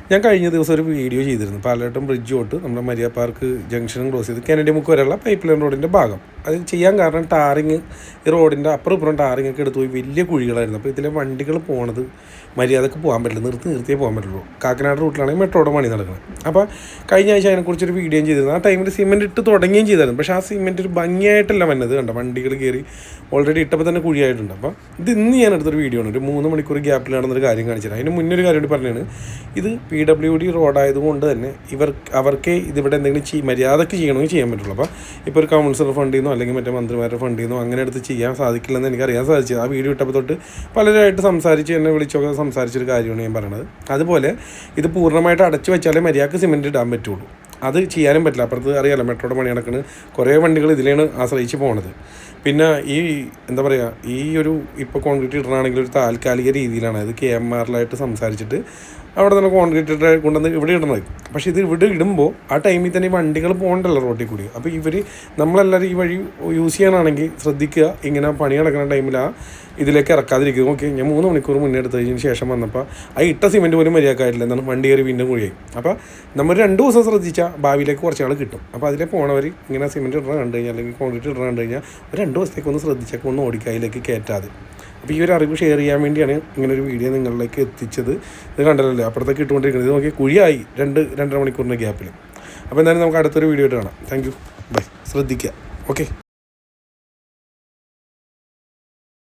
ഞാൻ കഴിഞ്ഞ ദിവസം ഒരു വീഡിയോ ചെയ്തിരുന്നു. പാലാട്ടം ബ്രിഡ്ജ് തൊട്ട് നമ്മുടെ മരിയ പാർക്ക് ജംഗ്ഷനും ക്രോസ് ചെയ്ത് കെനഡി മുക്ക് വരെയുള്ള പൈപ്പ് ലൈൻ റോഡിൻ്റെ ഭാഗം. അത് ചെയ്യാൻ കാരണം ടാറിങ് ഈ റോഡിൻ്റെ അപ്പുറം ഇപ്പുറം ടാറിങ് ഒക്കെ എടുത്ത് പോയി വലിയ കുഴികളായിരുന്നു. അപ്പോൾ ഇതിലെ വണ്ടികൾ പോണത് മര്യാദക്ക് പോകാൻ പറ്റില്ല, നിർത്തിയേ പോകാൻ പറ്റുള്ളൂ. കാക്കനാട് റൂട്ടിലാണെങ്കിൽ മെട്രോയുടെ പണി നടക്കുന്നത്. അപ്പോൾ കഴിഞ്ഞ ആഴ്ച അതിനെക്കുറിച്ചൊരു വീഡിയോ ചെയ്തിരുന്നു. ആ ടൈമിൽ സിമെൻറ്റ് ഇട്ട് തുടങ്ങുകയും ചെയ്തായിരുന്നു. പക്ഷേ ആ സിമെൻറ്റ് ഒരു ഭംഗിയായിട്ടല്ല വന്നത്. കണ്ട വണ്ടികൾ കയറി ഓൾറെഡി ഇട്ടപ്പോൾ തന്നെ കുഴിയായിട്ടുണ്ട്. അപ്പോൾ ഇത് ഇന്ന് ഞാൻ എടുത്തൊരു വീഡിയോ ആണ്. ഒരു 3 മണിക്കൂർ ഗ്യാപ്പിൽ നടന്നൊരു കാര്യം കാണിച്ചത്. അതിന് മുന്നേ ഒരു കാര്യം കൂടി പറഞ്ഞാണ്, ഇത് PWD റോഡായതുകൊണ്ട് തന്നെ അവർക്ക് ഇതിവിടെ എന്തെങ്കിലും മര്യാദക്ക് ചെയ്യണമെങ്കിൽ ചെയ്യാൻ പറ്റുള്ളൂ. അപ്പോൾ ഇപ്പോൾ ഒരു കൗൺസിലർ ഫണ്ടിൽ നിന്നോ അല്ലെങ്കിൽ മറ്റേ മന്ത്രിമാരുടെ ഫണ്ടിൽ നിന്നോ അങ്ങനെ എടുത്ത് ചെയ്യാൻ സാധിക്കില്ലെന്ന് എനിക്കറിയാൻ സാധിച്ചത്. ആ വീഡിയോ ഇട്ടപ്പോൾ തൊട്ട് പലരായിട്ട് സംസാരിച്ച് എന്നെ വിളിച്ചൊക്കെ സംസാരിച്ചൊരു കാര്യമാണ് ഞാൻ പറയണത്. അതുപോലെ ഇത് പൂർണ്ണമായിട്ട് അടച്ചു വെച്ചാലേ മര്യാദക്ക് സിമെൻറ്റ് ഇടാൻ പറ്റുള്ളൂ. അത് ചെയ്യാനും പറ്റില്ല. അപ്പുറത്ത് അറിയാമല്ലോ മെട്രോയുടെ പണി നടക്കുന്നത്, കുറേ വണ്ടികൾ ഇതിലാണ് ആശ്രയിച്ച് പോണത്. പിന്നെ ഈ എന്താ പറയുക, ഈ ഒരു ഇപ്പോൾ കോൺക്രീറ്റ് ഇടണമെങ്കിൽ ഒരു താൽക്കാലിക രീതിയിലാണ്. അത് KMRലായിട്ട് സംസാരിച്ചിട്ട് അവിടെ തന്നെ കോൺക്രീറ്റ് കൊണ്ടുവന്ന് ഇവിടെ ഇടണത്. പക്ഷേ ഇത് ഇവിടെ ഇടുമ്പോൾ ആ ടൈമിൽ തന്നെ ഈ വണ്ടികൾ പോകണ്ടല്ലോ റോഡിൽ കൂടി. അപ്പോൾ നമ്മളെല്ലാവരും ഈ വഴി യൂസ് ചെയ്യാനാണെങ്കിൽ ശ്രദ്ധിക്കുക, ഇങ്ങനെ പണി നടക്കുന്ന ടൈമിൽ ഇതിലേക്ക് ഇറക്കാതിരിക്കുക. ഓക്കെ, ഞാൻ 3 മണിക്കൂർ മുന്നേ എടുത്തതിന് ശേഷം വന്നപ്പോൾ ആ ഇട്ട സിമെൻറ്റ് പോലും മര്യാദക്കായിട്ടില്ല. എന്താണ് വണ്ടി കയറി വീണ്ടും കുഴിയായി. അപ്പോൾ നമ്മൾ 2 ദിവസം ശ്രദ്ധിച്ചാൽ ഭാവിയിലേക്ക് കുറച്ച് ആൾ കിട്ടും. അപ്പോൾ അതിലെ പോണവർ ഇങ്ങനെ സിമെൻറ്റ് ഇടണം കണ്ടു കഴിഞ്ഞാൽ അല്ലെങ്കിൽ കോൺക്രീറ്റ് ഇടണം കണ്ടു കഴിഞ്ഞാൽ 2 ദിവസത്തേക്ക് ഒന്ന് ശ്രദ്ധിച്ചൊക്കെ ഒന്ന് ഓടിക്കാതിലേക്ക് കയറ്റാതെ. അപ്പോൾ ഈ ഒരു അറിവ് ഷെയർ ചെയ്യാൻ വേണ്ടിയാണ് ഇങ്ങനൊരു വീഡിയോ നിങ്ങളിലേക്ക് എത്തിച്ചത്. ഇത് കണ്ടല്ലോ അപ്പുറത്തേക്ക് ഇട്ടുകൊണ്ടിരിക്കുന്നത്. ഇത് നോക്കി കുഴിയായി 2-2.5 മണിക്കൂറിൻ്റെ ഗ്യാപ്പിൽ. അപ്പോൾ എന്തായാലും നമുക്ക് അടുത്തൊരു വീഡിയോ ആയിട്ട് കാണാം. Thank you, bye. ശ്രദ്ധിക്കുക. ഓക്കെ.